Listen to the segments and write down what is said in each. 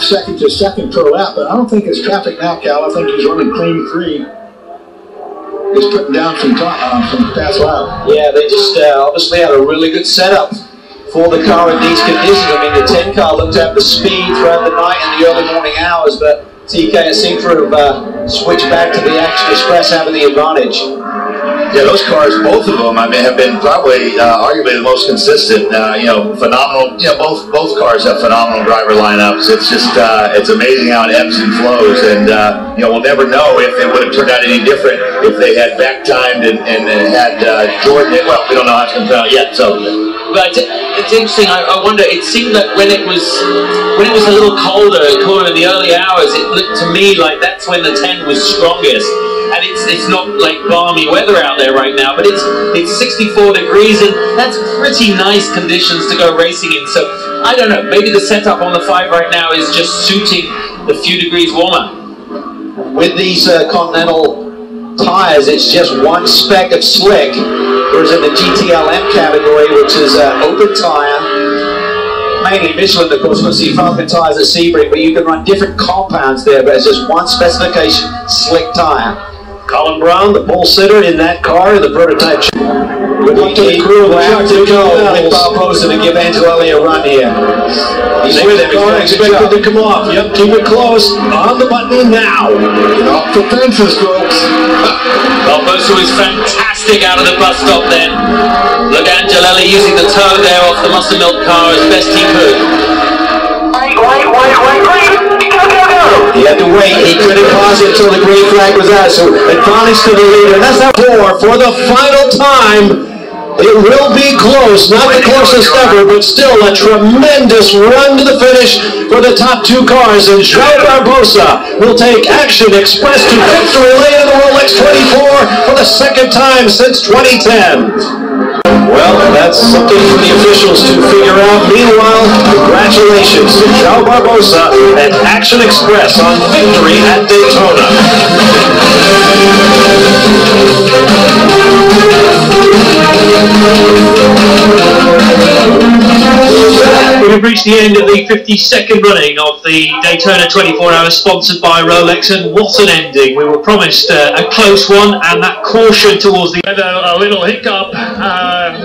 second to second per lap, but I don't think it's traffic now, Cal. I think he's running clean 3. He's putting down from past lap. Yeah, they just obviously had a really good setup for the car in these conditions. I mean, the 10 car looked at the speed throughout the night and the early morning hours, but TK seemed to have switched back to the Action Express having the advantage. Yeah, those cars, both of them, I mean, have been probably arguably the most consistent. You know, phenomenal. You know, both cars have phenomenal driver lineups. It's just it's amazing how it ebbs and flows. And you know, we'll never know if it would have turned out any different if they had back timed and had Jordan. Well, we don't know how it's going to turn out yet. So, but it's interesting. I wonder. It seemed that when it was a little colder in the early hours, it looked to me like that's when the 10 was strongest. And it's not like balmy weather out there right now, but it's 64 degrees, and that's pretty nice conditions to go racing in. So I don't know, maybe the setup on the 5 right now is just suiting the few degrees warmer. With these Continental tires, it's just one speck of slick, whereas in the GTLM category, which is open tire, mainly Michelin, of course, we'll see Falcon tires at Sebring, but you can run different compounds there, but it's just one specification, slick tire. Colin Brown, the pole sitter in that car, the prototype. Good luck to the crew. We'll have to go with Barbosa to give Angelelli a run here. He's with the car, expected to come off. Yep, keep it close. On the button now. Off the fences, folks. Barbosa was fantastic out of the bus stop then. Look, Angelelli using the toe there off the Muscle Milk car as best he could. He had to wait. He couldn't pause it until the green flag was out. So advantage to the leader. And that's now 4 for the final time. It will be close. Not the closest ever, but still a tremendous run to the finish for the top 2 cars. And Joao Barbosa will take Action Express to victory lane in the Rolex 24 for the 2nd time since 2010. Well, that's something for the officials to figure out. Meanwhile, congratulations to Joao Barbosa and Action Express on victory at Daytona. We've reached the end of the 52nd running of the Daytona 24-hour, sponsored by Rolex, and what an ending. We were promised a close one, and that caution towards the end. A little hiccup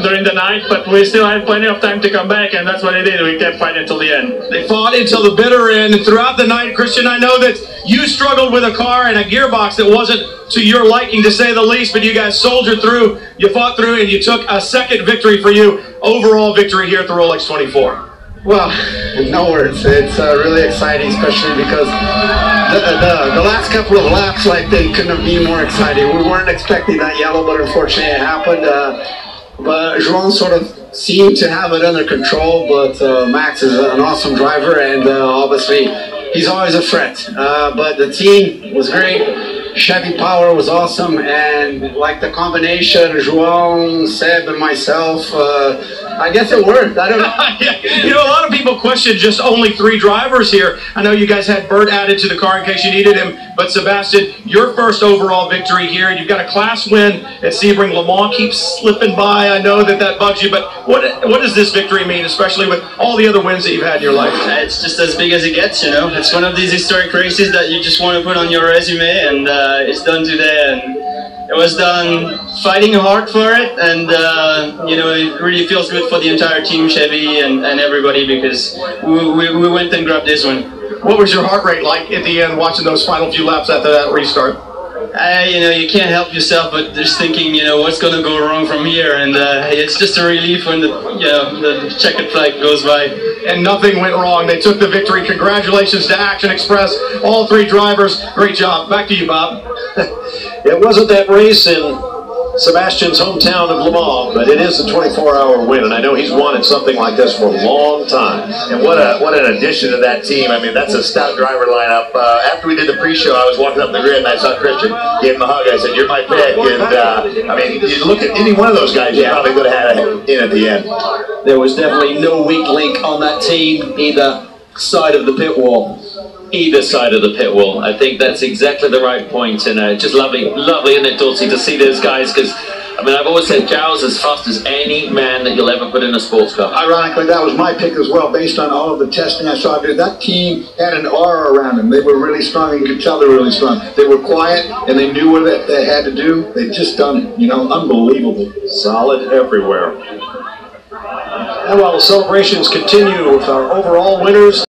during the night, but we still had plenty of time to come back, and that's what they did. We kept fighting until the end. They fought until the bitter end, and throughout the night, Christian, I know that you struggled with a car and a gearbox that wasn't to your liking, to say the least, but you guys soldiered through, you fought through, and you took a 2nd victory for you, overall victory here at the Rolex 24. Well, no words. It's really exciting, especially because the last couple of laps, like, they couldn't be more exciting. We weren't expecting that yellow, but unfortunately it happened. But João sort of seemed to have it under control, but Max is an awesome driver, and obviously he's always a threat. But the team was great. Chevy Power was awesome, and like the combination, João, Seb, and myself, I guess it worked. I don't know. You know, a lot of people question just only 3 drivers here. I know you guys had Bert added to the car in case you needed him, but Sebastian, your first overall victory here. You've got a class win at Sebring. Le Mans keeps slipping by. I know that bugs you, but what does this victory mean, especially with all the other wins that you've had in your life? It's just as big as it gets, you know. It's one of these historic races that you just want to put on your resume, and it's done today, and it was done fighting hard for it, and you know, it really feels good for the entire team, Chevy and everybody, because we went and grabbed this one. What was your heart rate like at the end, watching those final few laps after that restart? You know, you can't help yourself but just thinking, you know, what's going to go wrong from here, and it's just a relief when the checkered flag goes by. And nothing went wrong. They took the victory. Congratulations to Action Express, all 3 drivers. Great job. Back to you, Bob. It wasn't that race in Sebastian's hometown of Le Mans, but it is a 24-hour win, and I know he's wanted something like this for a long time. And what an addition to that team. I mean, that's a stout driver lineup. After we did the pre-show, I was walking up the grid and I saw Christian, gave him a hug. I said, "You're my pick." And I mean, you look at any one of those guys, you probably could have had it in at the end. There was definitely no weak link on that team, either side of the pit wall. Either side of the pit wall. I think that's exactly the right point, and just lovely, isn't it, Dulcie, to see those guys, because I mean, I've always said Joao's as fast as any man that you'll ever put in a sports car. Ironically, that was my pick as well, based on all of the testing I saw. That team had an aura around them. They were really strong, and you could tell they were really strong. They were quiet, and they knew what they had to do. They'd just done it, you know, unbelievable. Solid everywhere. And while the celebrations continue with our overall winners,